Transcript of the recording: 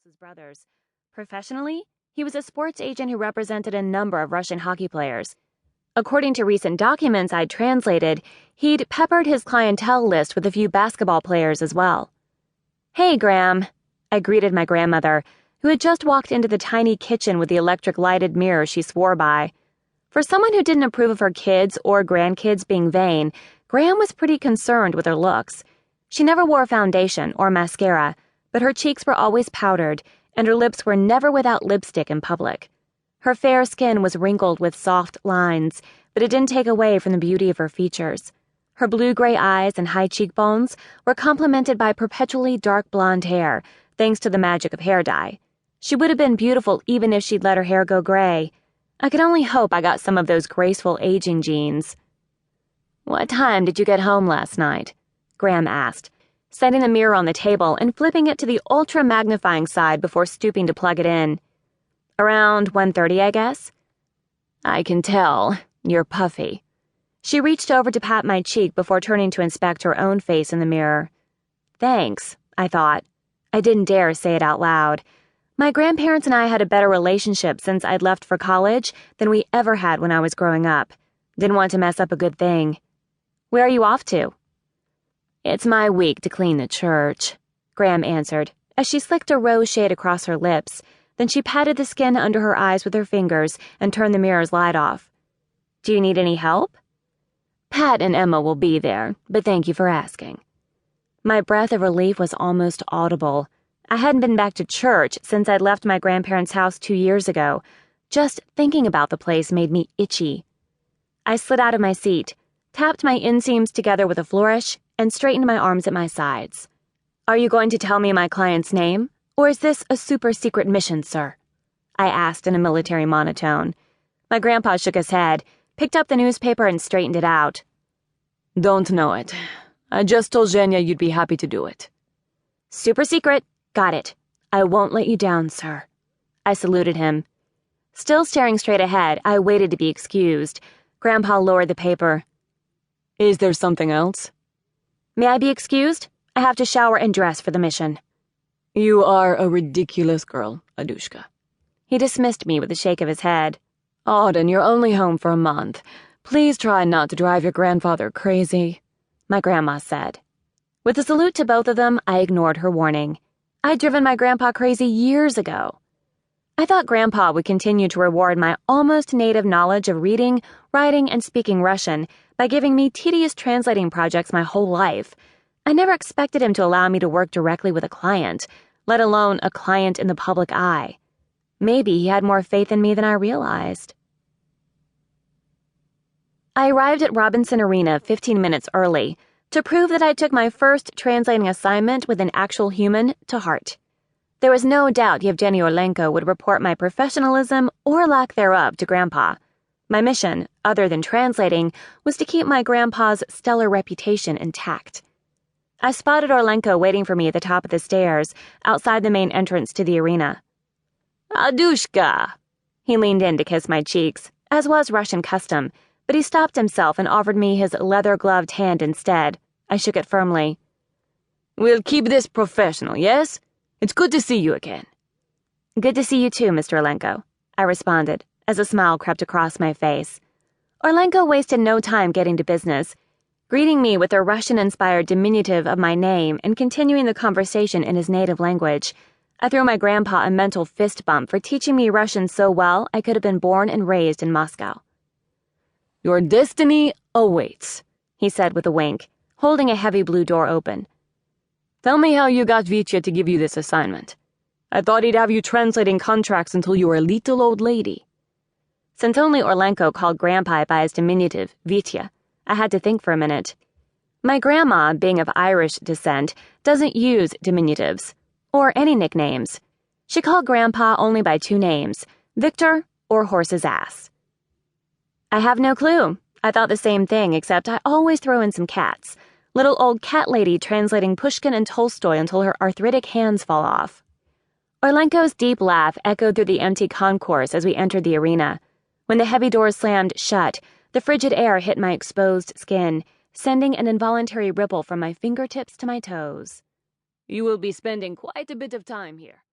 closest brothers. Professionally, he was a sports agent who represented a number of Russian hockey players. According to recent documents I'd translated, he'd peppered his clientele list with a few basketball players as well. "Hey, Graham," I greeted my grandmother, who had just walked into the tiny kitchen with the electric lighted mirror she swore by. For someone who didn't approve of her kids or grandkids being vain, Graham was pretty concerned with her looks. She never wore foundation or mascara, but her cheeks were always powdered, and her lips were never without lipstick in public. Her fair skin was wrinkled with soft lines, but it didn't take away from the beauty of her features. Her blue-gray eyes and high cheekbones were complemented by perpetually dark blonde hair, thanks to the magic of hair dye. She would have been beautiful even if she'd let her hair go gray. I could only hope I got some of those graceful aging genes. "What time did you get home last night?" Graham asked, setting the mirror on the table and flipping it to the ultra-magnifying side before stooping to plug it in. "Around 1:30, I guess." "I can tell. You're puffy." She reached over to pat my cheek before turning to inspect her own face in the mirror. "Thanks," I thought. I didn't dare say it out loud. My grandparents and I had a better relationship since I'd left for college than we ever had when I was growing up. Didn't want to mess up a good thing. "Where are you off to?" "It's my week to clean the church," Graham answered, as she slicked a rose shade across her lips. Then she patted the skin under her eyes with her fingers and turned the mirror's light off. "Do you need any help?" "Pat and Emma will be there, but thank you for asking." My breath of relief was almost audible. I hadn't been back to church since I'd left my grandparents' house 2 years ago. Just thinking about the place made me itchy. I slid out of my seat, tapped my inseams together with a flourish, and straightened my arms at my sides. "Are you going to tell me my client's name, or is this a super-secret mission, sir?" I asked in a military monotone. My grandpa shook his head, picked up the newspaper, and straightened it out. "Don't know it. I just told Zhenya you'd be happy to do it." "Super secret. Got it. I won't let you down, sir." I saluted him. Still staring straight ahead, I waited to be excused. Grandpa lowered the paper. "Is there something else?" "May I be excused? I have to shower and dress for the mission." "You are a ridiculous girl, Adushka." He dismissed me with a shake of his head. "Auden, you're only home for a month. Please try not to drive your grandfather crazy," my grandma said. With a salute to both of them, I ignored her warning. I'd driven my grandpa crazy years ago. I thought Grandpa would continue to reward my almost native knowledge of reading, writing, and speaking Russian by giving me tedious translating projects my whole life. I never expected him to allow me to work directly with a client, let alone a client in the public eye. Maybe he had more faith in me than I realized. I arrived at Robinson Arena 15 minutes early to prove that I took my first translating assignment with an actual human to heart. There was no doubt Yevgeny Orlenko would report my professionalism or lack thereof to Grandpa. My mission, other than translating, was to keep my grandpa's stellar reputation intact. I spotted Orlenko waiting for me at the top of the stairs, outside the main entrance to the arena. "Adushka!" He leaned in to kiss my cheeks, as was Russian custom, but he stopped himself and offered me his leather-gloved hand instead. I shook it firmly. "We'll keep this professional, yes? It's good to see you again." "Good to see you too, Mr. Orlenko," I responded, as a smile crept across my face. Orlenko wasted no time getting to business, greeting me with a Russian-inspired diminutive of my name and continuing the conversation in his native language. I threw my grandpa a mental fist bump for teaching me Russian so well I could have been born and raised in Moscow. "Your destiny awaits," he said with a wink, holding a heavy blue door open. "Tell me how you got Vitya to give you this assignment. I thought he'd have you translating contracts until you were a little old lady." Since only Orlenko called Grandpa by his diminutive, Vitya, I had to think for a minute. My grandma, being of Irish descent, doesn't use diminutives, or any nicknames. She called Grandpa only by 2 names, Victor or Horse's Ass. I have no clue. I thought the same thing, except I always throw in some cats. Little old cat lady translating Pushkin and Tolstoy until her arthritic hands fall off. Orlenko's deep laugh echoed through the empty concourse as we entered the arena. When the heavy doors slammed shut, the frigid air hit my exposed skin, sending an involuntary ripple from my fingertips to my toes. "You will be spending quite a bit of time here."